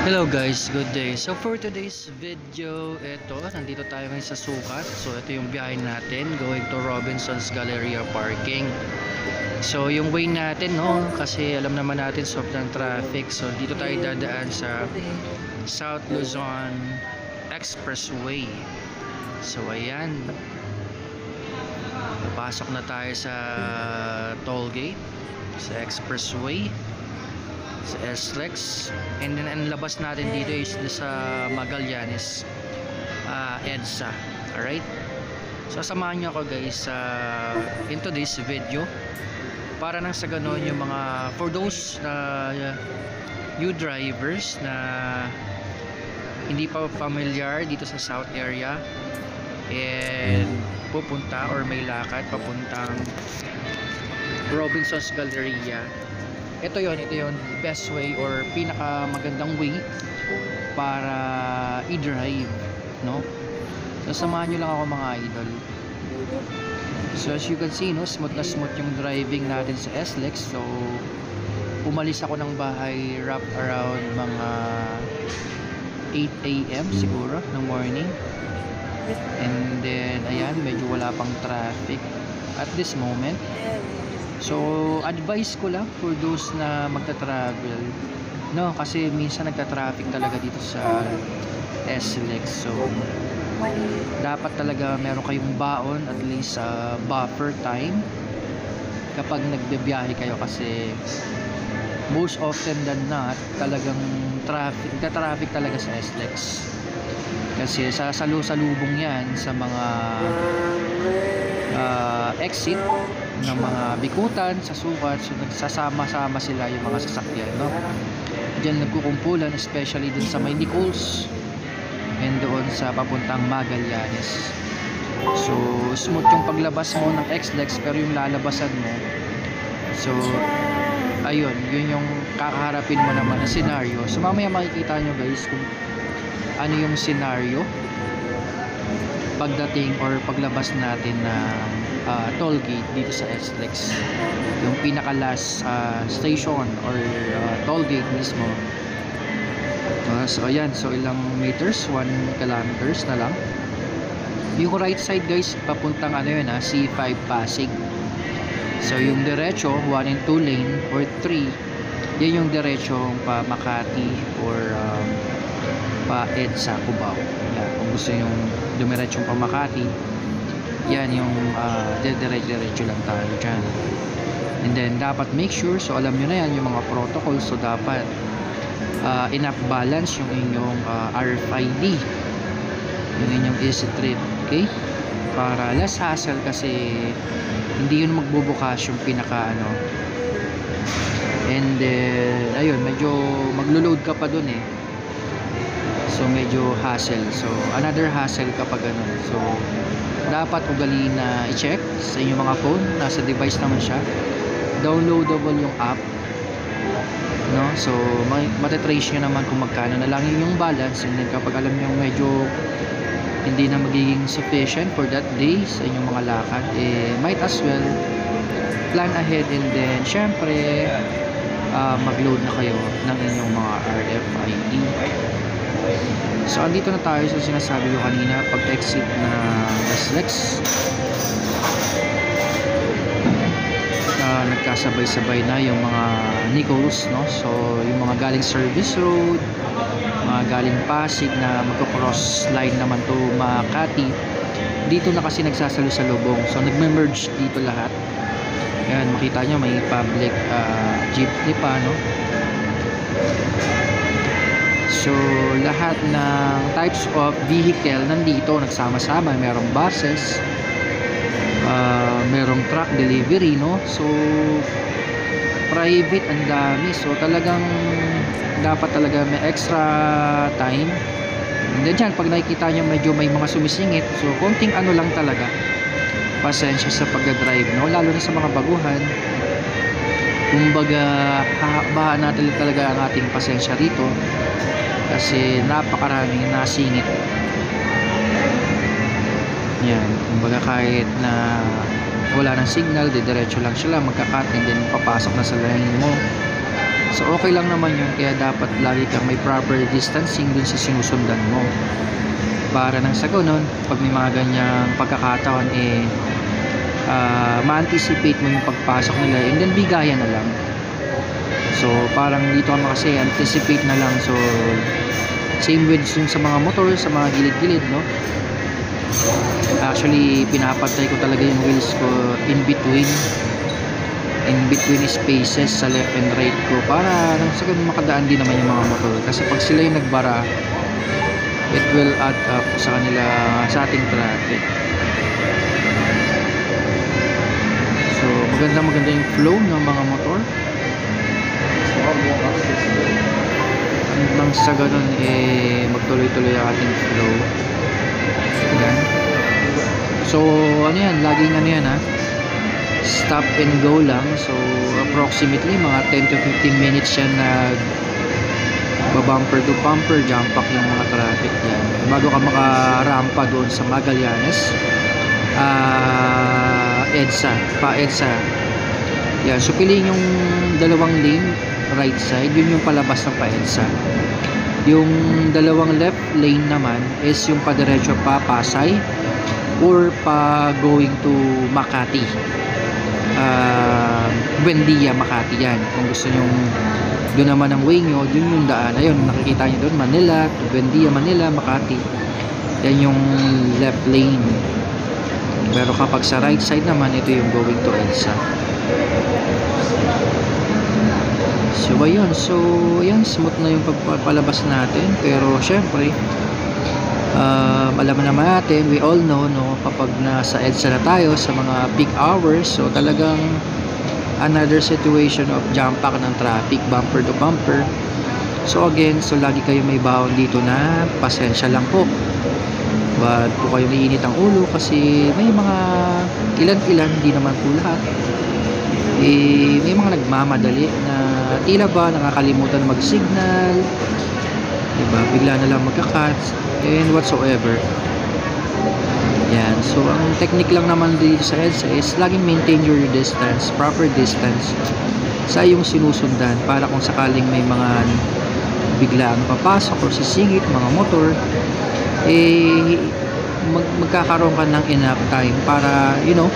Hello guys, good day. So for today's video, nandito tayo ngayon sa sukat. So ito yung biyahe natin going to Robinson's Galleria Parking. So yung way natin, no, kasi alam naman natin sobrang traffic. So dito tayo dadaan sa South Luzon Expressway. So ayan, papasok na tayo sa toll gate sa Expressway, sa SLEX, and then ang labas natin dito is sa Magallanes, EDSA. Alright, so samahan nyo ako guys into this video para nang sa ganon yung mga, for those na new drivers na hindi pa familiar dito sa South area and pupunta or may lakad papuntang Robinson's Galleria, ito yon best way or pinaka magandang way para i-drive, no? So samahan nyo lang ako mga idol. So as you can see, no, smooth na smooth yung driving natin sa SLEX. So umalis ako ng bahay wrap around mga 8 AM siguro ng morning, and then ayan, medyo wala pang traffic at this moment. So advice ko lang for those na magta-travel, no, kasi minsan nagta-traffic talaga dito sa SLEX. So dapat talaga meron kayong baon, at least buffer time kapag nagbibiyahe kayo, kasi most often than not talagang nagta-traffic talaga sa SLEX, kasi sasalubong yan sa mga exit ng mga bikutan sa sukat. So nagsasama-sama sila yung mga sasakyan, no? Diyan nagkukumpulan, especially dun sa may Nichols and doon sa papuntang Magallanes. So smooth yung paglabas mo ng SLEX, pero yung lalabasan mo, so ayun, yun yung kakaharapin mo naman na scenario. So mamaya makikita nyo guys kung ano yung scenario pagdating or paglabas natin na toll gate dito sa SLEX, yung pinaka last station or toll gate mismo. So ayan, so ilang meters, 1 kilometers na lang. Yung right side guys, papuntang ano yun, C5 Pasig. So yung diretso 1 and 2 lane or 3, yan yung diretsong pa Makati or pa EDSA Cubao. Yan, kung gusto yung dumiretsong pa Makati, yan yung diretso lang tayo dyan. And then dapat make sure, so alam nyo na yan yung mga protocols. So dapat enough balance yung inyong RFID, yung inyong easy trip, okay, para less hassle, kasi hindi yun magbubukas yung pinaka ano. And then ayun, medyo maglo-load ka pa dun eh, so medyo hassle. So another hassle kapag ano. So dapat ugaliin na i-check sa inyong mga phone, nasa device naman siya, downloadable yung app, no? So matatrace nyo naman kung magkano na lang yung balance, and then kapag alam nyo medyo hindi na magiging sufficient for that day sa inyong mga lakad, might as well plan ahead, and then syempre mag-load na kayo ng inyong mga RFID. So andito na tayo sa sinasabi ko kanina, pag exit na SLEX, nagkasabay-sabay na yung mga Nichols, no? So yung mga galing Service Road, mga galing Pasig na magko-cross line naman to Makati, dito na kasi nagsasalu-salubong. So nagme-merge dito lahat. Yan, makita nyo may public jeepney pa, no? So lahat ng types of vehicle nandito nagsama-sama. Merong buses, merong truck delivery, no? So private, ang dami. So talagang dapat talaga may extra time. And then dyan, pag nakikita nyo medyo may mga sumisingit, so konting ano lang talaga, pasensya sa pagdadrive, no? Lalo na sa mga baguhan. Kumbaga hahabaan natin talaga ang ating pasensya rito, kasi napakaraming nasingit. Yan, kumbaga kahit na wala ng signal, diretso lang sila magka-cut, and then papasok na sa lane mo. So okay lang naman yun, kaya dapat lagi kang may proper distancing dun sa sinusundan mo, para nang sa ganun pag may mga ganyang pagkakataon ma-anticipate mo yung pagpasok nila, and then bigayan na lang. So parang dito ka kasi anticipate na lang. So same with yung sa mga motor, sa mga gilid-gilid, no? Actually pinapatay ko talaga yung wheels ko in between spaces sa left and right ko, para nang sa ganun makadaan din naman yung mga motor. Kasi pag sila yung nagbara, it will add up sa kanila, sa ating traffic. So maganda yung flow ng mga motor. Nang sa ganun magtuloy-tuloy ang ating flow. Yan. So ano yan, laging ano yan, stop and go lang. So approximately mga 10 to 15 minutes yan na bumper to bumper jump pack yung mga traffic yan bago ka makarampa doon sa Magallanes, EDSA. Yan, so piliin yung dalawang lane right side, yun yung palabas ng EDSA. Yung dalawang left lane naman is yung padiretso pa Pasay or pa going to Makati, Buendia, Makati. Yan, kung gusto nyong doon naman ang way nyo, yun yung daan. Ayun, nakikita nyo doon, Manila, Buendia, Manila, Makati. Yan yung left lane. Pero kapag sa right side naman, ito yung going to EDSA. So ayun, so ayan, smooth na yung pagpalabas natin. Pero syempre alam naman natin, we all know, no, kapag nasa EDSA na tayo sa mga peak hours, so talagang another situation of jam pack ng traffic, bumper to bumper. So again, so lagi kayo may baon dito na pasensya lang po, wag po kayo mainit ang ulo, kasi may mga ilan-ilan, hindi naman po lahat, may mga nagmamadali na tila ba nakakalimutan mag-signal, diba, bigla na lang magka-cut and whatsoever. Yan, so ang technique lang naman dito sa EDSA is laging maintain your distance, proper distance sa iyong sinusundan, para kung sakaling may mga biglaan papasok or sisingit mga motor, magkakaroon ka ng enough time para, you know,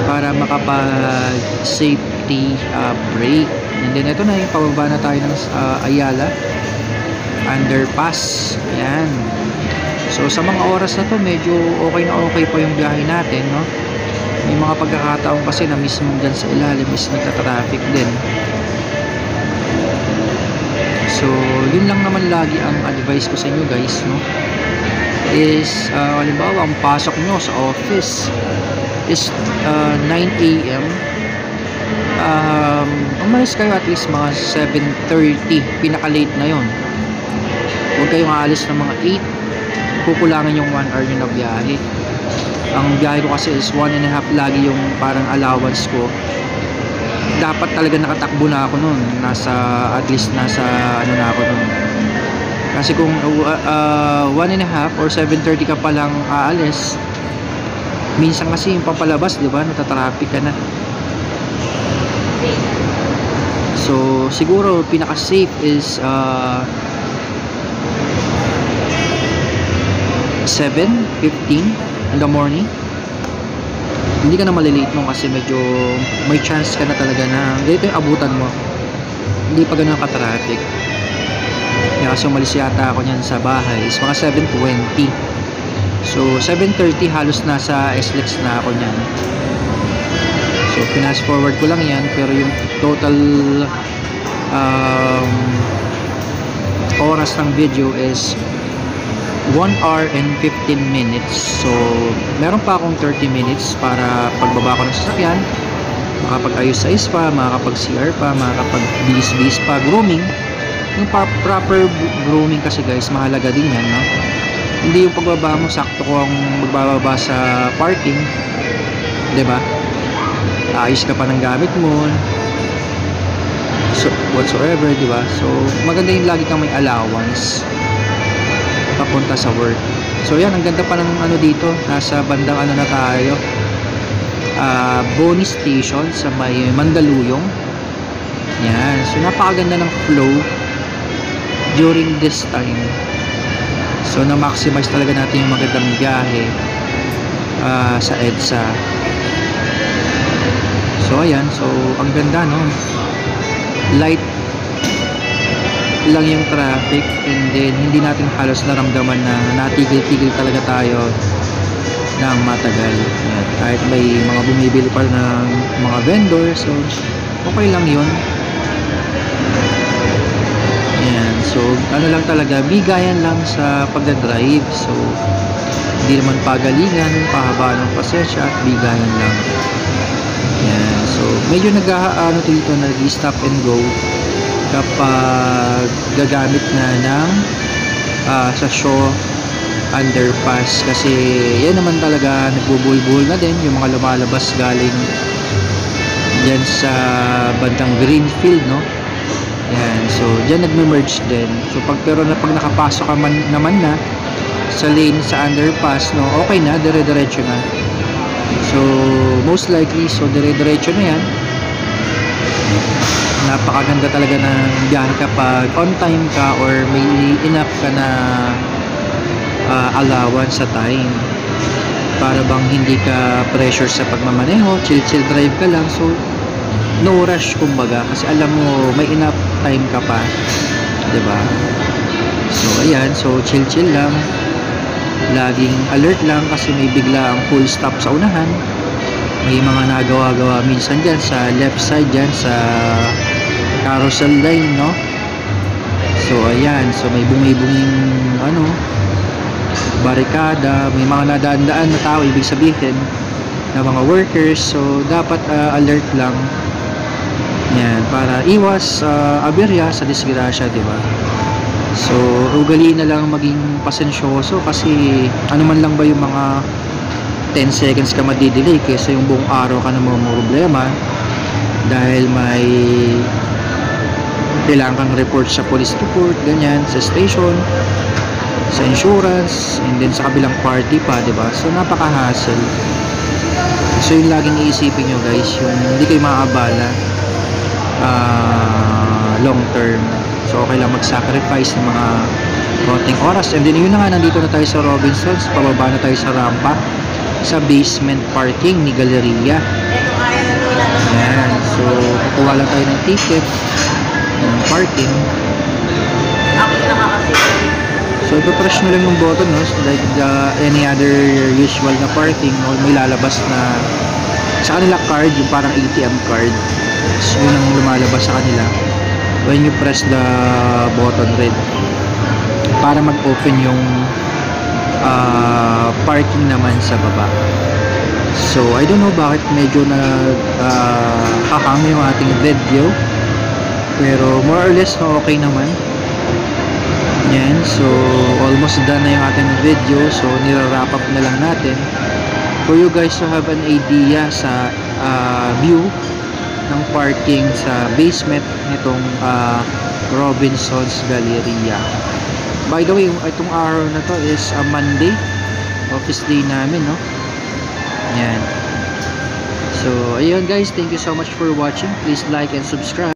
para makapag safety brake. And then ito na yung pababa na tayo ng Ayala underpass. Yan. So sa mga oras na to, medyo okay na okay pa yung biyahe natin, no? May mga pagkakataon kasi na mismo dyan sa ilalim is nagka-traffic din. So yun lang naman lagi ang advice ko sa inyo guys, no? Is halimbawa ang pasok nyo sa office is 9 AM, umalis kayo at least mga 7:30, pinaka-late na yon. Huwag kayong aalis ng mga 8, kukulangan yung 1 hour nyo na biyahe. Ang biyahe ko kasi is 1.5 lagi yung parang allowance ko. Dapat talaga nakatakbo na ako nun, at least nasa ano na ako nun. Kasi kung 1.5 or 7:30 ka pa lang aalis, minsan kasi yung papalabas, di ba, natatraffic ka na. So siguro pinaka-safe is 7:15 in the morning. Hindi ka na malilate mo kasi medyo may chance ka na talaga na dito yung abutan mo, hindi pa ganun ka-traffic. Kaya kasi umalis yata ako nyan sa bahay is mga 7:20. So 7:30 halos nasa SLEX na ako nyan. So fast forward ko lang yan, pero yung total oras ng video is 1 hour and 15 minutes. So meron pa akong 30 minutes para pagbaba ko ng sasakyan, makapag-ayos sa spa, makakapag-CR pa, makakapag-bis-bis pa, grooming. Yung proper grooming kasi guys, mahalaga din yan, no? Hindi yung pagbaba mo sakto kung magbababa sa parking, 'di ba? Ayos ka pa ng gamit mo, so whatsoever, 'di ba? So maganda yung lagi kang may allowance papunta sa work. So yan, ang ganda pa ng ano dito, nasa bandang ano na tayo, Boni Station sa may Mandaluyong. Yan. So, napakaganda ng flow during this time. So, na-maximize talaga natin yung magandang biyahe sa EDSA. So, ayan. So, ang ganda, no? Light lang yung traffic, and then hindi natin halos naramdaman na natigil-tigil talaga tayo ng matagal. Yan. Kahit may mga bumibili pa ng mga vendor, so okay lang yun. Yan. So ano lang talaga, bigayan lang sa pagdadrive. So hindi naman pagalingan, pahaba ng pasensya, at bigayan lang. Yan. So medyo dito, nag-stop and go kapag gagamit na ng sa Shaw underpass, kasi yan naman talaga nagbubulbul na din yung mga lumalabas galing dyan sa bandang Greenfield, no? Yan, so dyan nagme-merge din. So pag nakapasok ka naman na sa lane sa underpass, no, okay na, dire-diretso na. So most likely, so dire-diretso na yan. Napakaganda talaga ng biyahe kapag on time ka or may enough ka na allowance sa time, para bang hindi ka pressure sa pagmamaneho, chill drive ka lang. So no rush kumbaga, kasi alam mo may enough time ka pa, diba? So ayan, so chill lang, laging alert lang kasi may bigla ang full stop sa unahan. May mga nagawa-gawa minsan dyan sa left side dyan sa carousel lane, no? So ayan, so may bumibunging barikada, may mga nadaan-daan na tao, ibig sabihin na mga workers. So dapat alert lang yan, para iwas aberya sa disgrasya, diba? So ugaliin na lang maging pasensyoso, kasi ano man lang ba yung mga 10 seconds ka madidelay kaysa yung buong araw ka na problema dahil may kailangan kang report sa police report, ganyan, sa station, sa insurance, and then sa kabilang party pa, diba? So napaka-hassle. So yung laging iisipin nyo guys, yung hindi kayo maaabala long term. So okay lang mag-sacrifice ng mga konting oras. And then yun na nga, nandito na tayo sa Robinsons, pababa na tayo sa rampa sa basement parking ni Galleria. Ayan, so kukuha lang tayo ng ticket ng parking. So ipapress nyo lang yung button, no? Like any other usual na parking, o may lalabas na sa kanila card, yung parang ATM card. So yun ang lumalabas sa kanila when you press the button red, para mag-open yung parking naman sa baba. So I don't know bakit medyo hahang yung ating video, pero more or less okay naman. Yan, so almost done na yung ating video. So nira-wrap up na lang natin for you guys to have an idea sa view ng parking sa basement nitong Robinsons Galleria. By the way, itong araw na to is Monday, office day namin, no? Yan. So ayun guys, thank you so much for watching. Please like and subscribe.